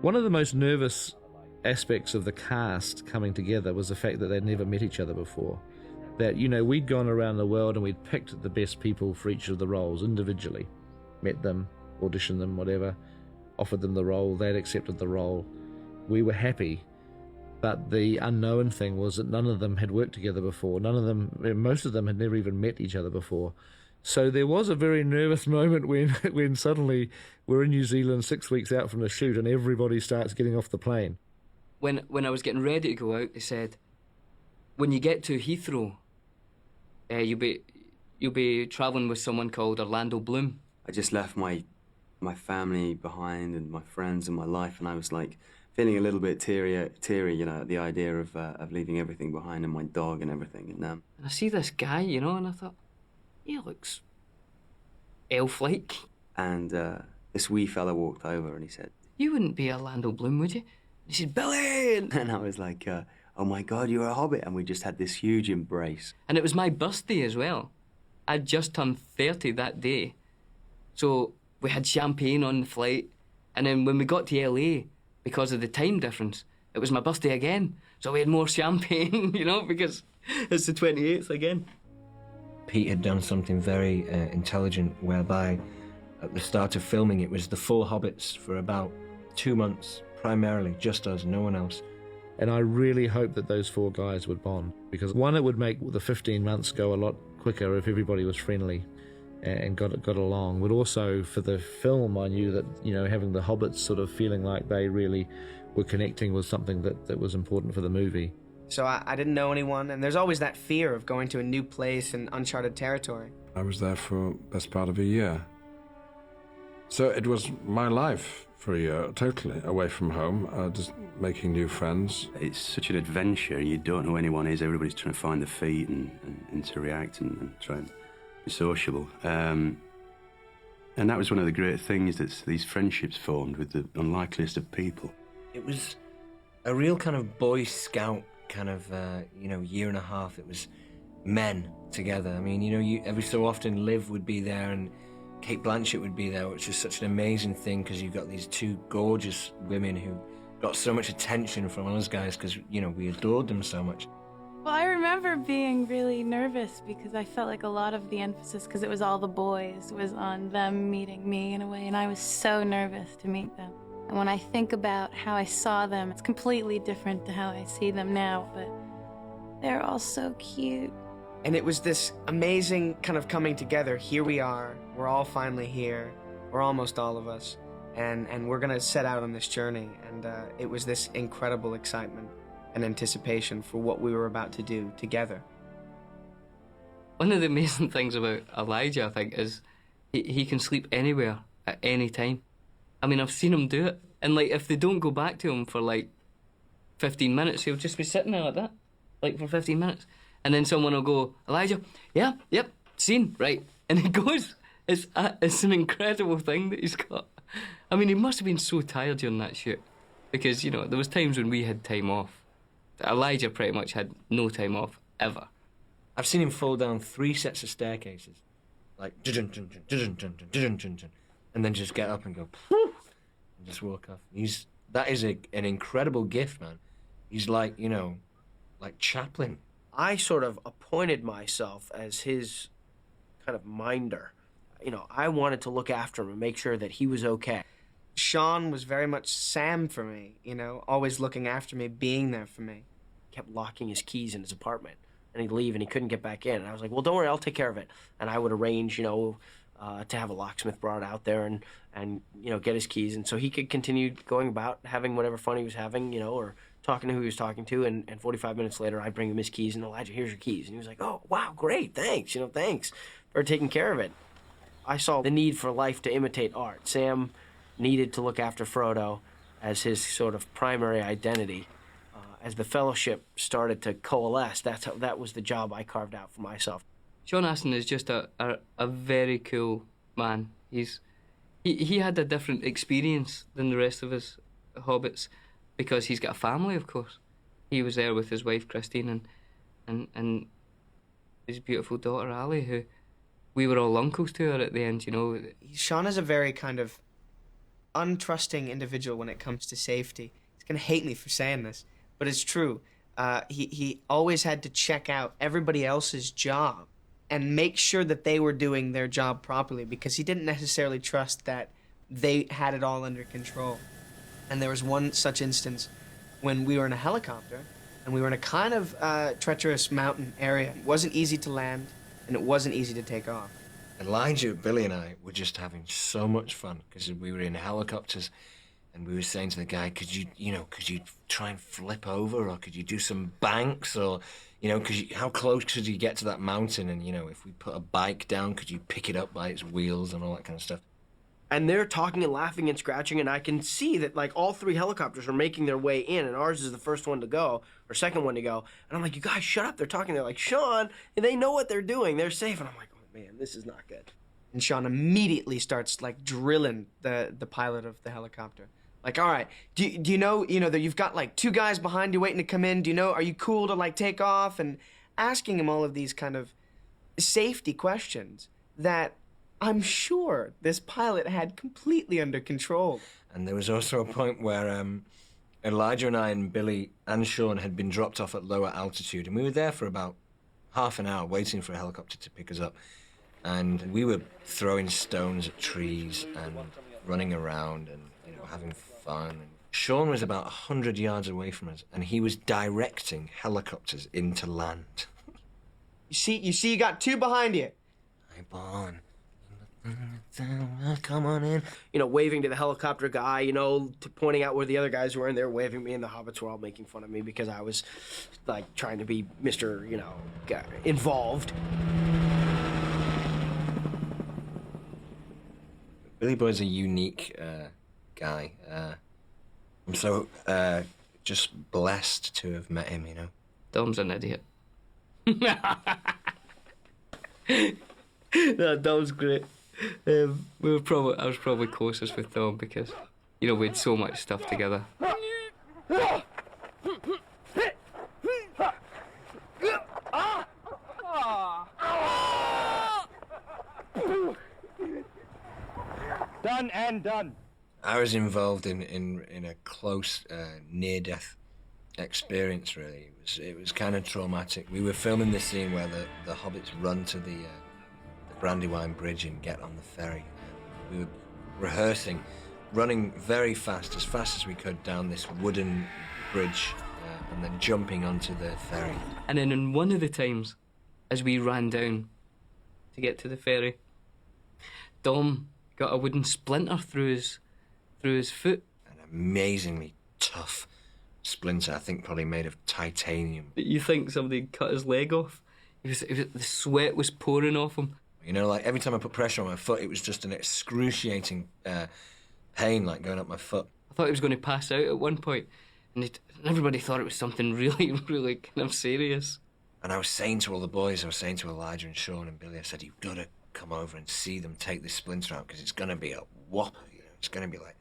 One of the most nervous aspects of the cast coming together was the fact that they'd never met each other before. That, you know, we'd gone around the world and we'd picked the best people for each of the roles individually, met them, auditioned them, whatever, offered them the role, they'd accepted the role. We were happy, but the unknown thing was that none of them had worked together before. Most of them had never even met each other before. So there was a very nervous moment when suddenly we're in New Zealand 6 weeks out from the shoot and everybody starts getting off the plane. When I was getting ready to go out, they said, when you get to Heathrow, you'll be travelling with someone called Orlando Bloom. I just left my family behind and my friends and my life, and I was like feeling a little bit teary, you know, at the idea of leaving everything behind and my dog and everything. And I see this guy, you know, and I thought, he looks elf-like. And this wee fella walked over and he said, "You wouldn't be Orlando Bloom, would you?" He said, "Billy!" And I was like, oh my God, you're a hobbit. And we just had this huge embrace. And it was my birthday as well. I'd just turned 30 that day. So we had champagne on the flight. And then when we got to LA, because of the time difference, it was my birthday again. So we had more champagne, you know, because it's the 28th again. Pete had done something very intelligent, whereby at the start of filming it was the 4 hobbits for about 2 months, primarily, just us, no one else. And I really hoped that those 4 guys would bond, because one, it would make the 15 months go a lot quicker if everybody was friendly and got along. But also for the film, I knew that, you know, having the hobbits sort of feeling like they really were connecting was something that was important for the movie. So I didn't know anyone, and there's always that fear of going to a new place in uncharted territory. I was there for the best part of a year. So it was my life for a year, totally away from home, just making new friends. It's such an adventure. You don't know who anyone is. Everybody's trying to find their feet and interact and try and be sociable. And that was one of the great things, that these friendships formed with the unlikeliest of people. It was a real kind of Boy Scout kind of, year and a half. It was men together. I mean, you know, every so often Liv would be there and Kate Blanchett would be there, which is such an amazing thing, because you've got these 2 gorgeous women who got so much attention from us guys because, you know, we adored them so much. Well, I remember being really nervous because I felt like a lot of the emphasis, because it was all the boys, was on them meeting me in a way, and I was so nervous to meet them. And when I think about how I saw them, it's completely different to how I see them now, but they're all so cute. And it was this amazing kind of coming together. Here we are, we're all finally here, or almost all of us, and we're gonna set out on this journey. And it was this incredible excitement and anticipation for what we were about to do together. One of the amazing things about Elijah, I think, is he can sleep anywhere at any time. I mean, I've seen him do it. And, like, if they don't go back to him for, like, 15 minutes, he'll just be sitting there like that, like, for 15 minutes. And then someone will go, "Elijah, yeah, yep, scene, right." And he goes. It's an incredible thing that he's got. I mean, he must have been so tired during that shoot, because, you know, there was times when we had time off. Elijah pretty much had no time off, ever. I've seen him fall down 3 sets of staircases, like, and then just get up and go, and just walk off. That is an incredible gift, man. He's like, you know, like Chaplin. I sort of appointed myself as his kind of minder. You know, I wanted to look after him and make sure that he was okay. Sean was very much Sam for me, you know, always looking after me, being there for me. He kept locking his keys in his apartment, and he'd leave and he couldn't get back in. And I was like, well, don't worry, I'll take care of it. And I would arrange, you know, to have a locksmith brought out there and you know, get his keys. And so he could continue going about having whatever fun he was having, you know, or talking to who he was talking to. And 45 minutes later, I bring him his keys, and Elijah, here's your keys. And he was like, oh, wow, great, thanks, you know, thanks for taking care of it. I saw the need for life to imitate art. Sam needed to look after Frodo as his sort of primary identity. As the Fellowship started to coalesce, that was the job I carved out for myself. Sean Astin is just a very cool man. He had a different experience than the rest of us hobbits, because he's got a family, of course. He was there with his wife Christine and his beautiful daughter Ali, who we were all uncles to her at the end, you know. Sean is a very kind of untrusting individual when it comes to safety. He's gonna hate me for saying this, but it's true. He always had to check out everybody else's job and make sure that they were doing their job properly, because he didn't necessarily trust that they had it all under control. And there was one such instance when we were in a helicopter and we were in a kind of treacherous mountain area. It wasn't easy to land and it wasn't easy to take off. Elijah, Billy and I were just having so much fun because we were in helicopters and we were saying to the guy, could you try and flip over, or could you do some banks, or, how close could you get to that mountain? And, if we put a bike down, could you pick it up by its wheels and all that kind of stuff? And they're talking and laughing and scratching, and I can see that, like, all three helicopters are making their way in, and ours is the first one to go, or second one to go. And I'm like, you guys, shut up. They're talking. They're like, Sean, and they know what they're doing. They're safe. And I'm like, oh, man, this is not good. And Sean immediately starts, like, drilling the pilot of the helicopter. Like, all right, do you know that you've got, like, 2 guys behind you waiting to come in? Are you cool to, like, take off? And asking him all of these kind of safety questions that I'm sure this pilot had completely under control. And there was also a point where Elijah and I and Billy and Sean had been dropped off at lower altitude, and we were there for about half an hour waiting for a helicopter to pick us up. And we were throwing stones at trees and running around and, having fun. And Sean was about 100 yards away from us, and he was directing helicopters into land. You see, you got 2 behind you. Hey, Bon. Come on in. Waving to the helicopter guy, pointing out where the other guys were, and they were waving at me, and the hobbits were all making fun of me because I was, like, trying to be Mr., involved. Billy Boyd's a unique guy. I'm so just blessed to have met him, Dom's an idiot. No, Dom's great. I was probably closest with Dom because, we had so much stuff together. Done and done. I was involved in a close near-death experience, really. It was kind of traumatic. We were filming this scene where the hobbits run to the Brandywine Bridge and get on the ferry. We were rehearsing, running very fast as we could down this wooden bridge, and then jumping onto the ferry. And then in one of the times, as we ran down to get to the ferry, Dom got a wooden splinter through his foot. An amazingly tough splinter, I think probably made of titanium. You think somebody cut his leg off? The sweat was pouring off him. Like every time I put pressure on my foot, it was just an excruciating pain, like going up my foot. I thought he was going to pass out at one point, and everybody thought it was something really, really kind of serious. And I was saying to all the boys, I was saying to Elijah and Sean and Billy, I said, you've got to come over and see them take this splinter out, because it's going to be a whopper, It's going to be like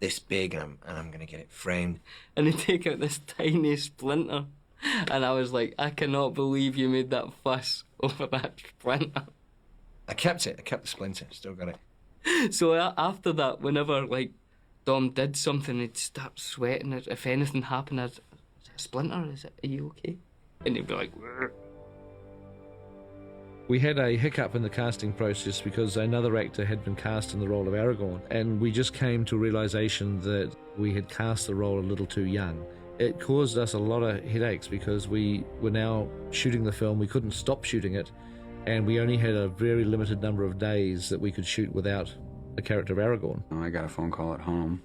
this big, and I'm going to get it framed. And they take out this tiny splinter, and I was like, I cannot believe you made that fuss over that splinter. I kept it. I kept the splinter. Still got it. So after that, whenever, like, Dom did something, he'd start sweating. If anything happened, is it a splinter? Are you okay? And he'd be like... Rrr. We had a hiccup in the casting process because another actor had been cast in the role of Aragorn, and we just came to a realization that we had cast the role a little too young. It caused us a lot of headaches because we were now shooting the film. We couldn't stop shooting it, and we only had a very limited number of days that we could shoot without the character of Aragorn. I got a phone call at home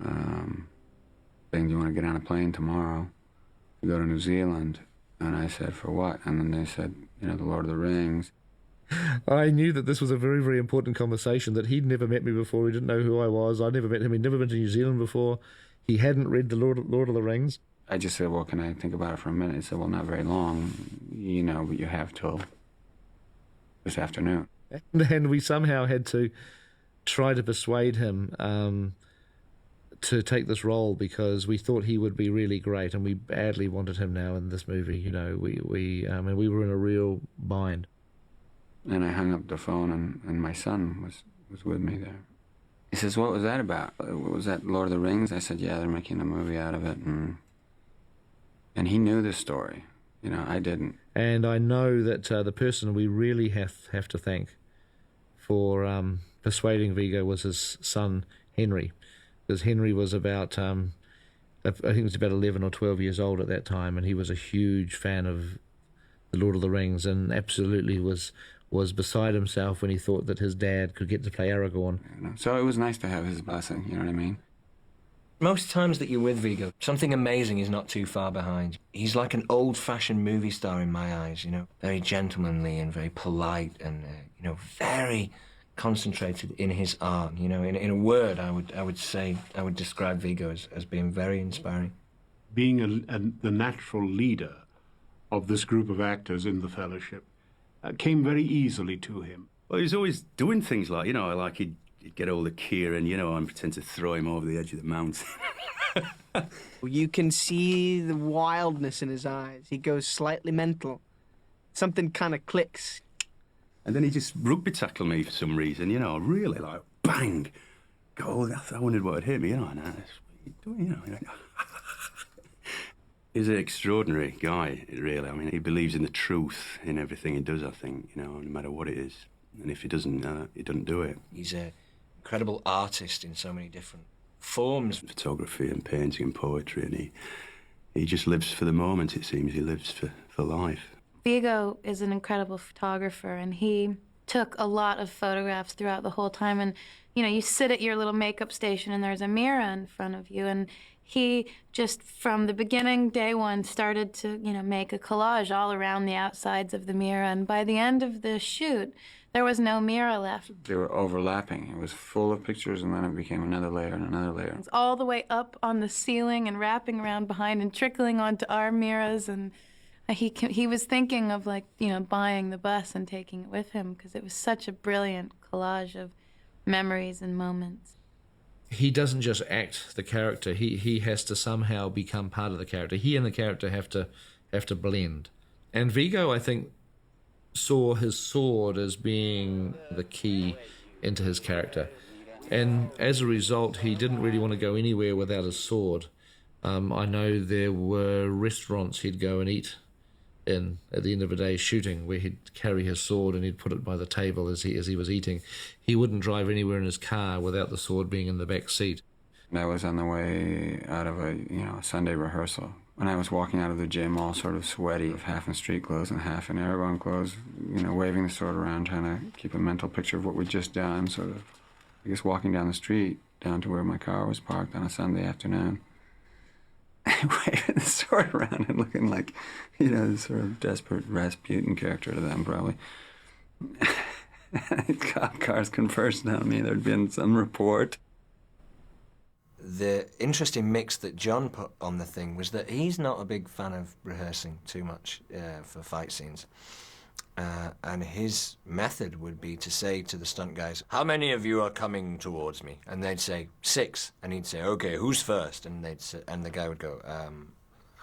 saying, do you want to get on a plane tomorrow to go to New Zealand? And I said, for what? And then they said, the Lord of the Rings. I knew that this was a very, very important conversation, that he'd never met me before. He didn't know who I was. I'd never met him. He'd never been to New Zealand before. He hadn't read the Lord of the Rings. I just said, well, can I think about it for a minute? He said, well, not very long, but you have till this afternoon. And we somehow had to try to persuade him to take this role because we thought he would be really great, and we badly wanted him now in this movie. We were in a real bind. And I hung up the phone, and my son was with me there. He says, what was that about? Was that Lord of the Rings? I said, yeah, they're making a movie out of it. And he knew the story. You know, I didn't. And I know that the person we really have to thank for persuading Viggo was his son, Henry. Because Henry was about, I think he was about 11 or 12 years old at that time, and he was a huge fan of The Lord of the Rings, and absolutely was beside himself when he thought that his dad could get to play Aragorn. So it was nice to have his blessing, you know what I mean? Most times that you're with Viggo, something amazing is not too far behind. He's like an old-fashioned movie star in my eyes, you know, very gentlemanly and very polite and, you know, very concentrated in his art. You know, in a word, I would describe Viggo as being very inspiring. Being the natural leader of this group of actors in the Fellowship came very easily to him. Well, he was always doing things like, you know, like he'd get hold of Kiran, you know, and pretend to throw him over the edge of the mountain. You can see the wildness in his eyes. He goes slightly mental. Something kind of clicks. And then he just rugby tackled me for some reason, you know, really, like, bang. Go, I wondered what had hit me, you know, and what are you doing, you know. He's an extraordinary guy, really. I mean, he believes in the truth in everything he does, I think, you know, no matter what it is. And if he doesn't do it. He's an incredible artist in so many different forms. Photography and painting and poetry, and he just lives for the moment, it seems. He lives for life. Viggo is an incredible photographer, and he took a lot of photographs throughout the whole time. And, you know, you sit at your little makeup station and there's a mirror in front of you, and he just, from the beginning, day one, started to, you know, make a collage all around the outsides of the mirror. And by the end of the shoot, there was no mirror left. They were overlapping. It was full of pictures, and then it became another layer and another layer. It's all the way up on the ceiling and wrapping around behind and trickling onto our mirrors. And he was thinking of, like, you know, buying the bus and taking it with him, because it was such a brilliant collage of memories and moments. He doesn't just act the character. He has to somehow become part of the character. He and the character have to blend. And Viggo, I think, saw his sword as being the key into his character. And as a result, he didn't really want to go anywhere without his sword. I know there were restaurants he'd go and eat in at the end of a day shooting, where he'd carry his sword and he'd put it by the table as he was eating. He wouldn't drive anywhere in his car without the sword being in the back seat. I was on the way out of a Sunday rehearsal. When I was walking out of the gym, all sort of sweaty, half in street clothes and half in Aragorn clothes, you know, waving the sword around, trying to keep a mental picture of what we'd just done, sort of, I guess, walking down the street, down to where my car was parked on a Sunday afternoon. Waving the sword around and looking like, you know, this sort of desperate Rasputin character to them, probably. Cop cars conversed on me. There'd been some report. The interesting mix that John put on the thing was that he's not a big fan of rehearsing too much for fight scenes. And his method would be to say to the stunt guys, "How many of you are coming towards me?" And they'd say, 6. And he'd say, "Okay, who's first?" And the guy would go,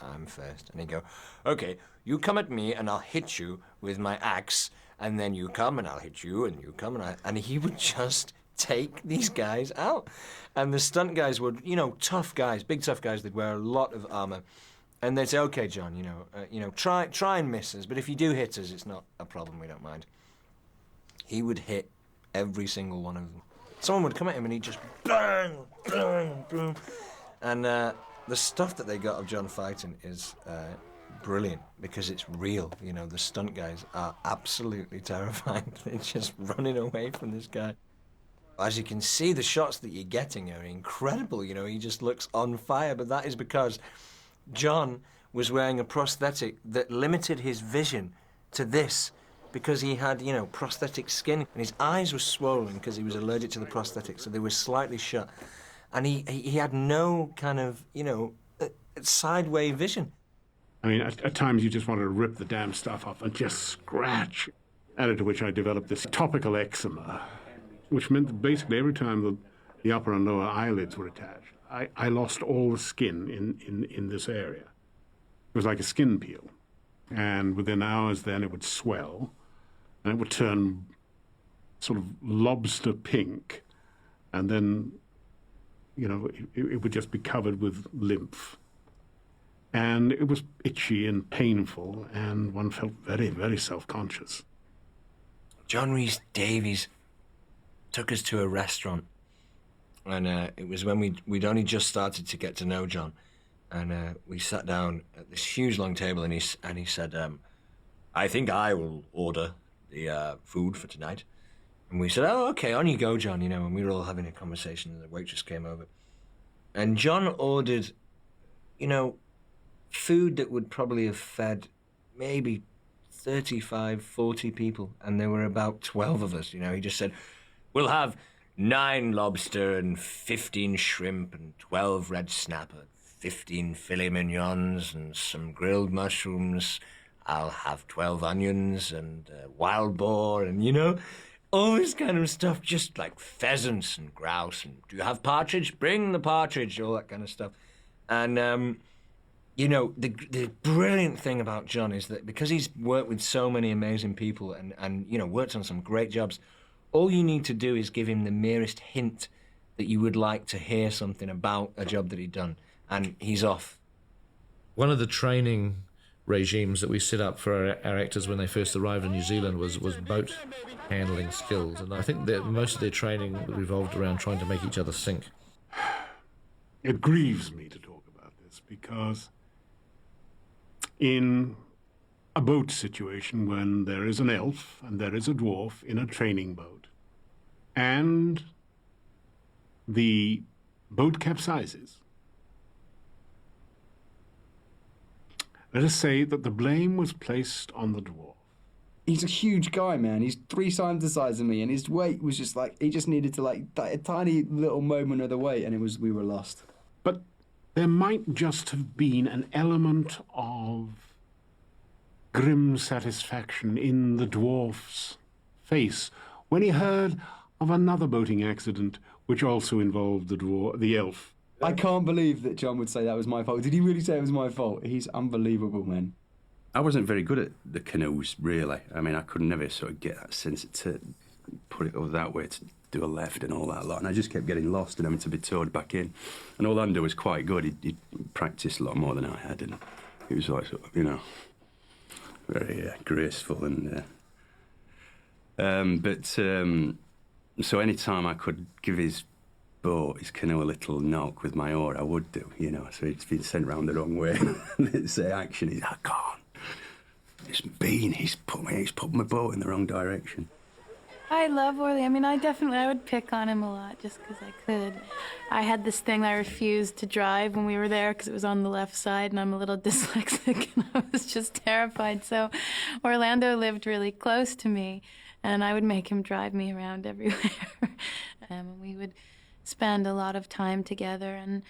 "I'm first." And he'd go, "Okay, you come at me and I'll hit you with my axe, and then you come and I'll hit you, and you come and he would just take these guys out. And the stunt guys would, you know, tough guys, big tough guys, they'd wear a lot of armor. And they'd say, "Okay, John, try and miss us, but if you do hit us, it's not a problem, we don't mind." He would hit every single one of them. Someone would come at him and he'd just bang, bang, bang. And the stuff that they got of John fighting is brilliant, because it's real. You know, the stunt guys are absolutely terrifying. They're just running away from this guy. As you can see, the shots that you're getting are incredible. You know, he just looks on fire, but that is because John was wearing a prosthetic that limited his vision to this, because he had, you know, prosthetic skin, and his eyes were swollen because he was allergic to the prosthetic, so they were slightly shut. And he had no kind of, you know, sideway vision. I mean, at times you just wanted to rip the damn stuff off and just scratch. Added to which I developed this topical eczema, which meant that basically every time the upper and lower eyelids were attached, I lost all the skin in this area. It was like a skin peel. And within hours then it would swell, and it would turn sort of lobster pink, and then, it would just be covered with lymph. And it was itchy and painful, and one felt very, very self-conscious. John Rhys-Davies took us to a restaurant, and it was when we'd only just started to get to know John, and we sat down at this huge long table, and he said, "I think I will order the food for tonight." And we said, "Oh, okay, on you go, John," and we were all having a conversation, and the waitress came over, and John ordered, food that would probably have fed maybe 35, 40 people, and there were about 12 of us. He just said, "We'll have 9 lobster and 15 shrimp and 12 red snapper, 15 filet mignons and some grilled mushrooms. I'll have 12 onions and wild boar and, all this kind of stuff, just like pheasants and grouse. And do you have partridge? Bring the partridge," all that kind of stuff. And, the brilliant thing about John is that because he's worked with so many amazing people and worked on some great jobs, all you need to do is give him the merest hint that you would like to hear something about a job that he'd done, and he's off. One of the training regimes that we set up for our actors when they first arrived in New Zealand was boat handling skills, and I think that most of their training revolved around trying to make each other sink. It grieves me to talk about this because in a boat situation when there is an elf and there is a dwarf in a training boat and the boat capsizes, let us say that the blame was placed on the dwarf. He's a huge guy, man. He's 3 times the size of me, and his weight was just like, he just needed to a tiny little moment of the weight, and we were lost. But there might just have been an element of grim satisfaction in the dwarf's face when he heard of another boating accident which also involved the elf. I can't believe that John would say that was my fault. Did he really say it was my fault? He's unbelievable, man. I wasn't very good at the canoes, really. I mean, I could never sort of get that sense to put it over that way, to do a left and all that lot. And I just kept getting lost and having to be towed back in. And Orlando was quite good. He'd practiced a lot more than I had. And he was like, sort of, very graceful. And so any time I could give his canoe a little knock with my oar, I would do, So he's been sent round the wrong way. And it'd say action, he's, I can't. It's Bean, he's put my boat in the wrong direction. I love Orly. I mean, I would pick on him a lot just because I could. I had this thing I refused to drive when we were there because it was on the left side and I'm a little dyslexic and I was just terrified. So Orlando lived really close to me and I would make him drive me around everywhere. And we would spend a lot of time together, and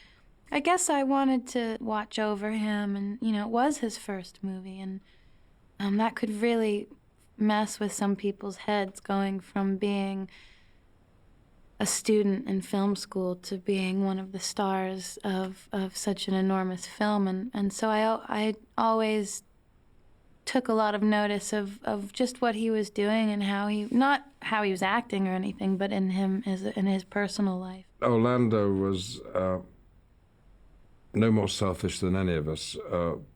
I guess I wanted to watch over him, and it was his first movie, and that could really mess with some people's heads, going from being a student in film school to being one of the stars of such an enormous film, and so I always took a lot of notice of just what he was doing and not how he was acting or anything, but in his personal life. Orlando was no more selfish than any of us,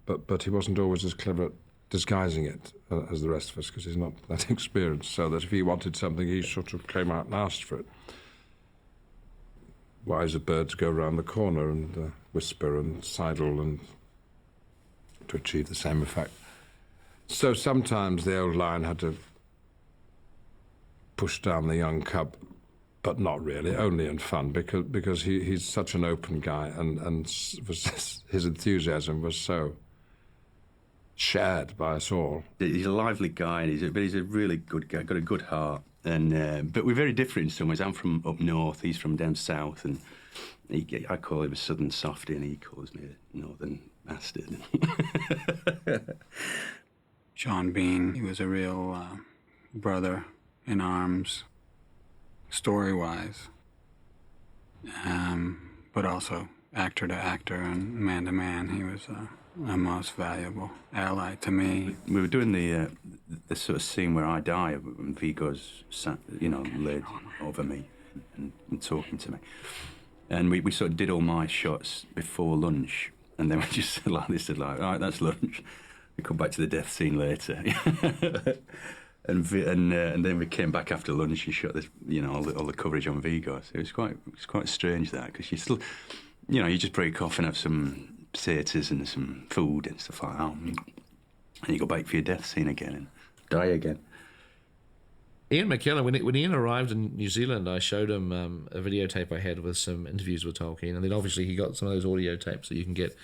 but he wasn't always as clever at disguising it as the rest of us, because he's not that experienced, so that if he wanted something, he sort of came out and asked for it. Wiser birds go round the corner and whisper and sidle and to achieve the same effect. So sometimes the old lion had to push down the young cub, but not really, only in fun, because he's such an open guy, and his enthusiasm was so shared by us all. He's a lively guy, and he's a really good guy, got a good heart, and but we're very different in some ways. I'm from up north, he's from down south, and I call him a southern softy, and he calls me a northern Astin. Sean Bean, he was a real brother in arms, story-wise, but also actor to actor and man to man. He was a most valuable ally to me. We were doing the sort of scene where I die, and Viggo's laid over me, and talking to me. And we sort of did all my shots before lunch, and then we just said like this, all right, that's lunch. We come back to the death scene later. And then we came back after lunch and shot this, all the coverage on Viggo. So it was quite strange that, because you still, you just break off and have some potatoes and some food and stuff like that, and you go back for your death scene again and die again. Ian McKellen, when Ian arrived in New Zealand, I showed him a videotape I had with some interviews with Tolkien, and then obviously he got some of those audio tapes that you can get.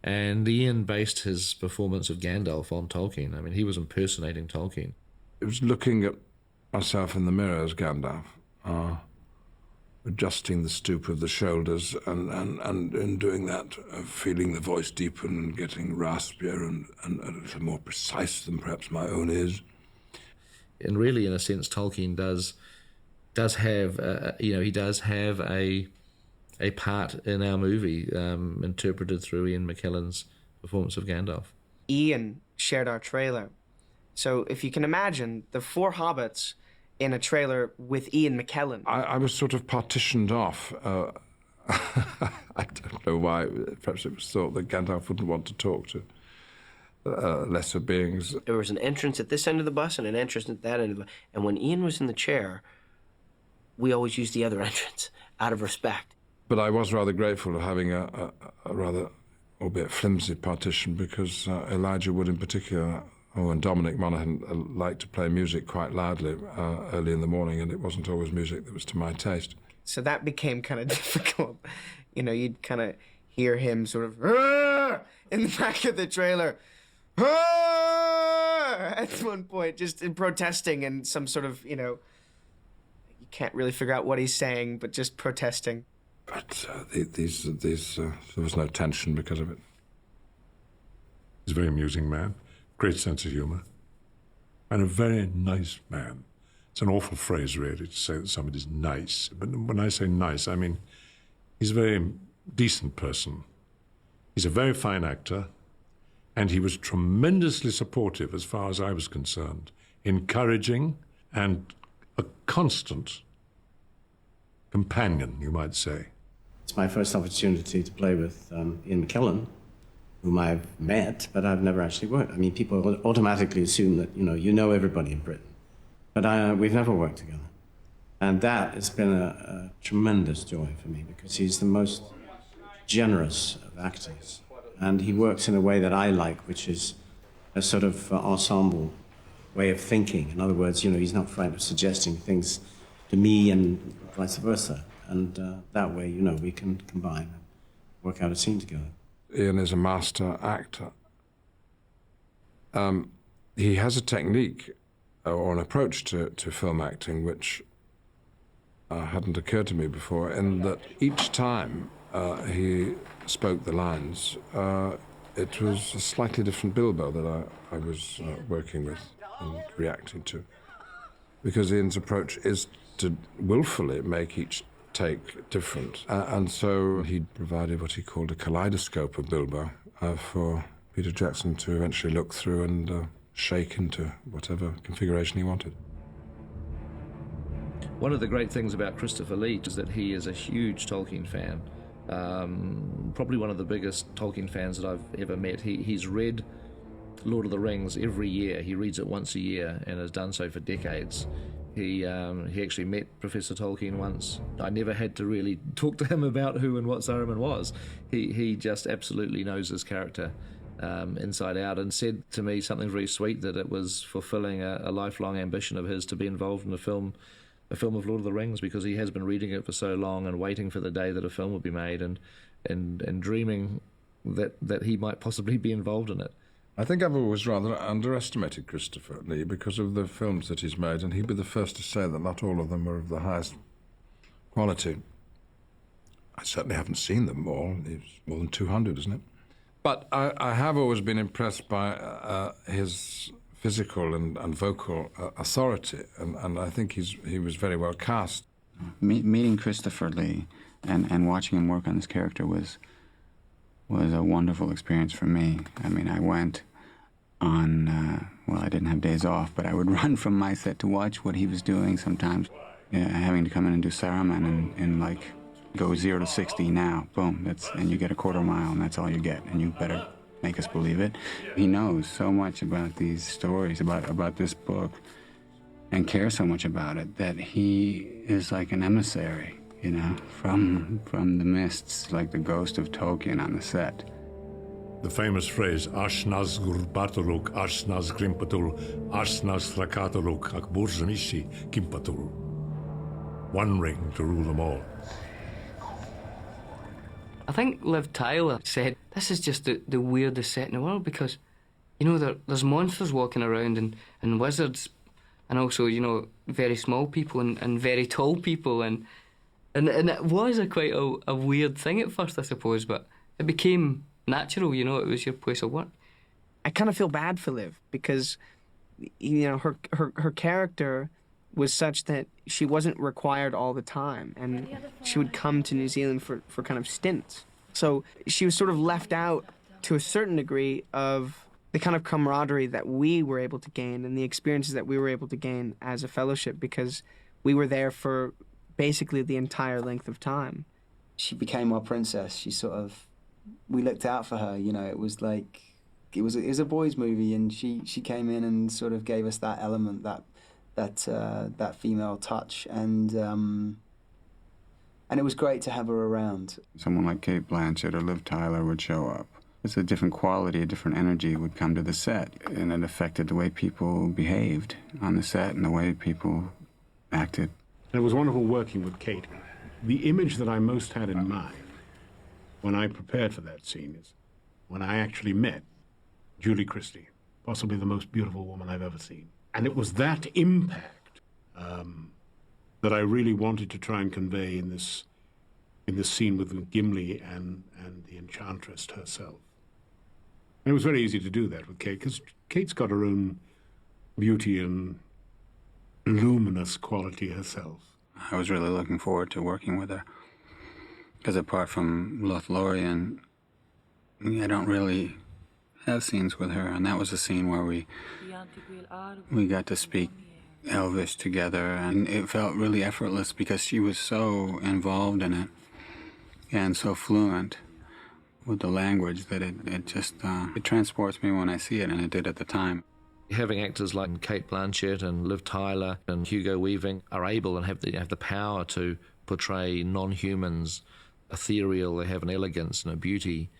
And Ian based his performance of Gandalf on Tolkien. I mean, he was impersonating Tolkien. It was looking at myself in the mirror as Gandalf, adjusting the stoop of the shoulders, and in doing that, feeling the voice deepen and getting raspier and a little more precise than perhaps my own is. And really, in a sense, Tolkien does have he does have a part in our movie, interpreted through Ian McKellen's performance of Gandalf. Ian shared our trailer, so if you can imagine the 4 hobbits in a trailer with Ian McKellen. I was sort of partitioned off. I don't know why. Perhaps it was thought that Gandalf wouldn't want to talk to lesser beings. There was an entrance at this end of the bus and an entrance at that end of the bus. And when Ian was in the chair, we always used the other entrance out of respect. But I was rather grateful of having a rather, albeit flimsy, partition, because Elijah Wood in particular, and Dominic Monaghan liked to play music quite loudly early in the morning, and it wasn't always music that was to my taste. So that became kind of difficult. You'd kind of hear him sort of in the back of the trailer. At one point, just in protesting and some sort of, you can't really figure out what he's saying, but just protesting. But there was no tension because of it. He's a very amusing man, great sense of humour, and a very nice man. It's an awful phrase, really, to say that somebody's nice. But when I say nice, I mean he's a very decent person. He's a very fine actor. And he was tremendously supportive, as far as I was concerned, encouraging and a constant companion, you might say. It's my first opportunity to play with Ian McKellen, whom I've met, but I've never actually worked. I mean, people automatically assume that, you know everybody in Britain. But we've never worked together. And that has been a tremendous joy for me, because he's the most generous of actors. And he works in a way that I like, which is a sort of ensemble way of thinking. In other words, he's not frightened of suggesting things to me and vice versa. And that way, we can combine and work out a scene together. Ian is a master actor. He has a technique or an approach to film acting which hadn't occurred to me before, in that each time he spoke the lines, it was a slightly different Bilbo that I was working with and reacting to. Because Ian's approach is to willfully make each take different. And so he provided what he called a kaleidoscope of Bilbo for Peter Jackson to eventually look through and shake into whatever configuration he wanted. One of the great things about Christopher Lee is that he is a huge Tolkien fan. Probably one of the biggest Tolkien fans that I've ever met. He's read Lord of the Rings every year. He reads it once a year and has done so for decades. He actually met Professor Tolkien once. I never had to really talk to him about who and what Saruman was. He just absolutely knows his character inside out, and said to me something very sweet, that it was fulfilling a lifelong ambition of his to be involved in a film of Lord of the Rings, because he has been reading it for so long and waiting for the day that a film would be made, and dreaming that he might possibly be involved in it. I think I've always rather underestimated Christopher Lee because of the films that he's made, and he'd be the first to say that not all of them are of the highest quality. I certainly haven't seen them all. It's more than 200, isn't it? But I have always been impressed by his physical and vocal authority, and I think he was very well cast. Meeting Christopher Lee and watching him work on this character was a wonderful experience for me. I mean, I went on, I didn't have days off, but I would run from my set to watch what he was doing sometimes. having to come in and do Saruman and like go 0 to 60 now, boom, and you get a quarter mile and that's all you get, and you better make us believe it. He knows so much about these stories, about this book, and cares so much about it that he is like an emissary, you know, from the mists, like the ghost of Tolkien on the set. The famous phrase, Ashnas Gurbatuluk, Ashnas Grimpatul, Ashnas Rakatuluk, Akburzanishi Kimpatul. One ring to rule them all. I think Liv Tyler said, this is just the weirdest set in the world because, you know, there's monsters walking around and wizards and also, you know, very small people and very tall people and it was quite a weird thing at first, I suppose, but it became natural, you know, it was your place of work. I kind of feel bad for Liv because, you know, her character was such that she wasn't required all the time, and she would come to New Zealand for kind of stints. So she was sort of left out to a certain degree of the kind of camaraderie that we were able to gain and the experiences that we were able to gain as a fellowship because we were there for basically the entire length of time. She became our princess. We looked out for her, you know, it was like, it was a boys' movie, and she came in and sort of gave us that element, that female touch, and it was great to have her around. Someone like Cate Blanchett or Liv Tyler would show up. It's a different quality, a different energy would come to the set, and it affected the way people behaved on the set and the way people acted. And it was wonderful working with Cate. The image that I most had in mind when I prepared for that scene is when I actually met Julie Christie, possibly the most beautiful woman I've ever seen. And it was that impact that I really wanted to try and convey in this scene with Gimli and the Enchantress herself. And it was very easy to do that with Cate, because Kate's got her own beauty and luminous quality herself. I was really looking forward to working with her, because apart from Lothlorien, I don't really have scenes with her, and that was a scene where we got to speak Elvish together, and it felt really effortless because she was so involved in it and so fluent with the language that it just it transports me when I see it, and it did at the time. Having actors like Cate Blanchett and Liv Tyler and Hugo Weaving are able and have the power to portray non-humans ethereal. They have an elegance and a beauty.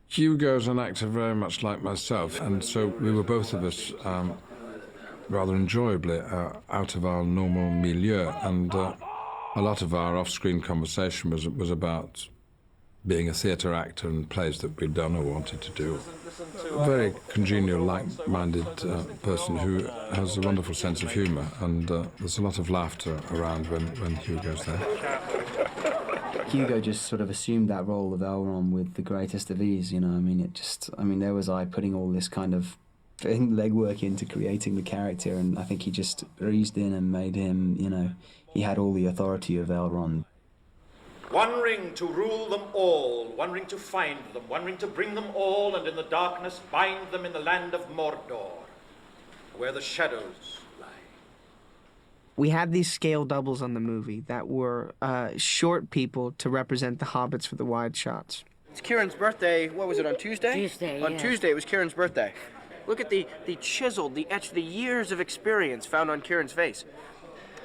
Hugo's an actor very much like myself, and so we were both of us rather enjoyably out of our normal milieu, and a lot of our off-screen conversation was about being a theatre actor and plays that we'd done or wanted to do. A very congenial, like-minded person who has a wonderful sense of humour, and there's a lot of laughter around when Hugo's there. Hugo just sort of assumed that role of Elrond with the greatest of ease, you know. I mean, there was I putting all this kind of legwork into creating the character, and I think he just breezed in and made him, you know, he had all the authority of Elrond. One ring to rule them all, one ring to find them, one ring to bring them all, and in the darkness bind them in the land of Mordor, where the shadows lie. We had these scale doubles on the movie that were short people to represent the hobbits for the wide shots. It's Kiran's birthday, what was it, on Tuesday? Tuesday, On yeah. Tuesday, it was Kiran's birthday. Look at the chiseled, the etched, the years of experience found on Kiran's face.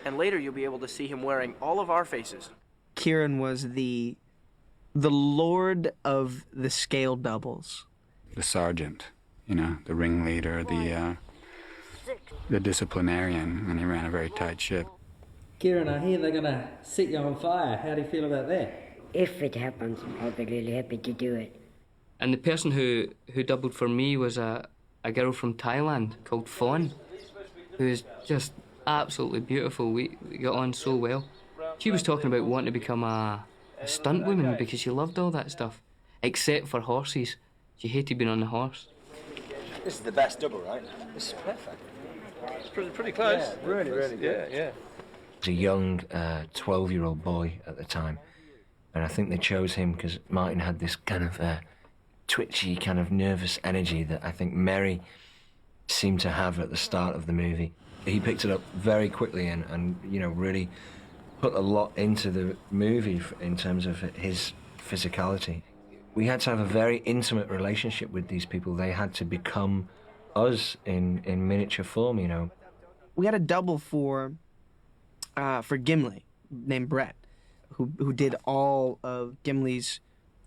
And later you'll be able to see him wearing all of our faces. Kiran was the lord of the scale doubles. The sergeant, you know, the ringleader, the disciplinarian, and he ran a very tight ship. Kiran, I hear they're going to set you on fire. How do you feel about that? If it happens, I'll be really happy to do it. And the person who doubled for me was a girl from Thailand called Fawn, who's just absolutely beautiful. We got on so well. She was talking about wanting to become a stunt woman because she loved all that stuff, except for horses. She hated being on the horse. This is the best double, right? This is perfect. It's pretty close. Yeah, really good. Yeah. I was a young 12-year-old boy at the time, and I think they chose him because Martin had this kind of twitchy, kind of nervous energy that I think Merry seemed to have at the start of the movie. He picked it up very quickly and you know, really put a lot into the movie in terms of his physicality. We had to have a very intimate relationship with these people. They had to become us in miniature form, you know. We had a double for Gimli named Brett, who did all of Gimli's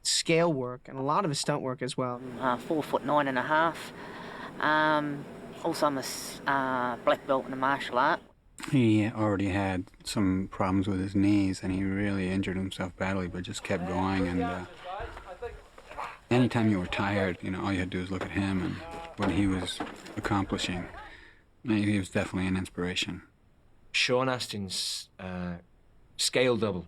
scale work and a lot of his stunt work as well. 4'9.5". Also, I'm a black belt in the martial art. He already had some problems with his knees, and he really injured himself badly, but just kept going. And anytime you were tired, you know, all you had to do was look at him and what he was accomplishing. He was definitely an inspiration. Sean Astin's scale double,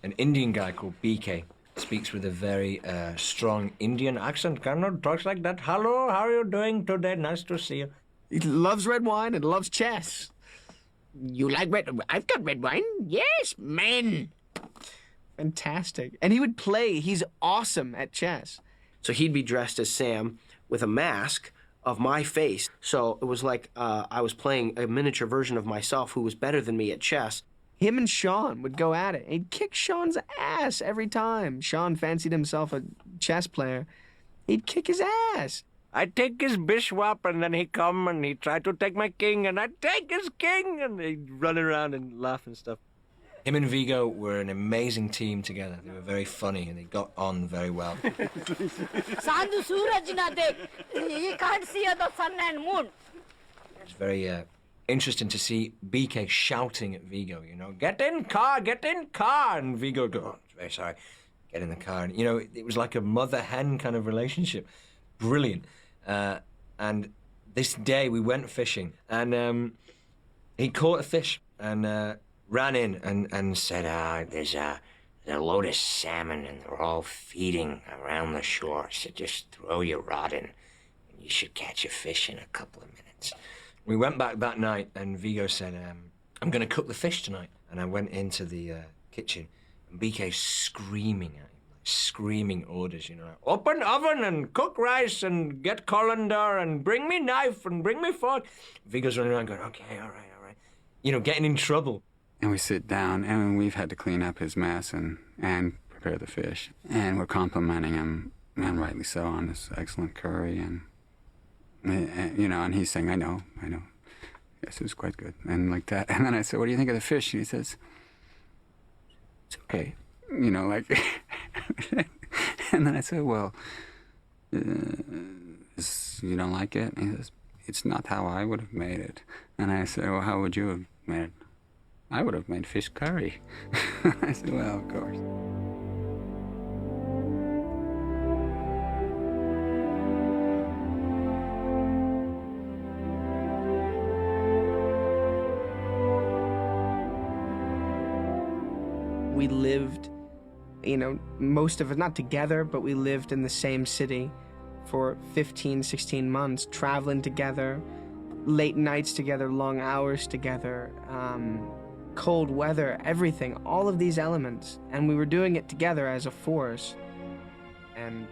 an Indian guy called BK, speaks with a very strong Indian accent. Kind of talks like that. Hello, how are you doing today? Nice to see you. He loves red wine and loves chess. You like red? I've got red wine. Yes, man. Fantastic. And he would play. He's awesome at chess. So he'd be dressed as Sam with a mask of my face. So it was like I was playing a miniature version of myself who was better than me at chess. Him and Sean would go at it. He'd kick Sean's ass every time. Sean fancied himself a chess player. He'd kick his ass. I'd take his bishop, and then he'd come and he'd try to take my king, and I'd take his king, and he'd run around and laugh and stuff. Him and Viggo were an amazing team together. They were very funny and they got on very well. Sandu Suraj na dekh. He can't see the sun and moon. It was very interesting to see BK shouting at Viggo, you know, get in car, and Viggo go, oh, very sorry, get in the car. And, you know, it was like a mother-hen kind of relationship. Brilliant. And this day we went fishing, and he caught a fish and ran in and said, there's a load of salmon and they're all feeding around the shore, so just throw your rod in and you should catch a fish in a couple of minutes. We went back that night and Viggo said, I'm going to cook the fish tonight. And I went into the kitchen and BK's screaming at him. Screaming orders, you know, open oven and cook rice and get colander and bring me knife and bring me fork. Viggo's running around going, okay, all right. You know, getting in trouble. And we sit down, and we've had to clean up his mess and prepare the fish. And we're complimenting him, and rightly so, on this excellent curry. And you know, and he's saying, I know. Yes, it was quite good. And like that. And then I said, what do you think of the fish? And he says, it's okay. You know, like... And then I said, well, you don't like it? And he says, it's not how I would have made it. And I said, well, how would you have made it? I would have made fish curry. I said, well, of course. We lived, you know, most of it, not together, but we lived in the same city for 15, 16 months, traveling together, late nights together, long hours together, cold weather, everything, all of these elements. And we were doing it together as a force. And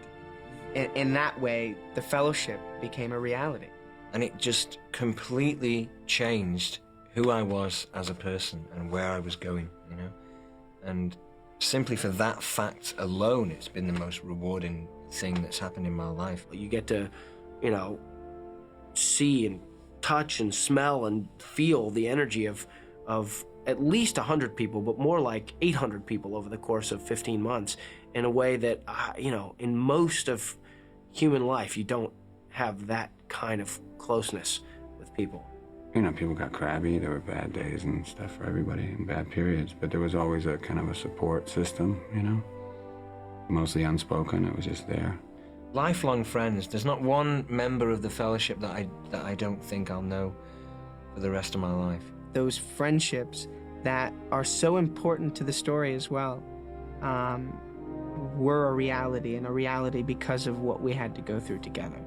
in that way, the fellowship became a reality. And it just completely changed who I was as a person and where I was going, you know? And simply for that fact alone, it's been the most rewarding thing that's happened in my life. You get to, you know, see and touch and smell and feel the energy of at least 100 people, but more like 800 people over the course of 15 months in a way that, you know, in most of human life, you don't have that kind of closeness with people. You know, people got crabby, there were bad days and stuff for everybody and bad periods, but there was always a kind of a support system, you know? Mostly unspoken, it was just there. Lifelong friends. There's not one member of the fellowship that I don't think I'll know for the rest of my life. Those friendships that are so important to the story as well were a reality, and a reality because of what we had to go through together.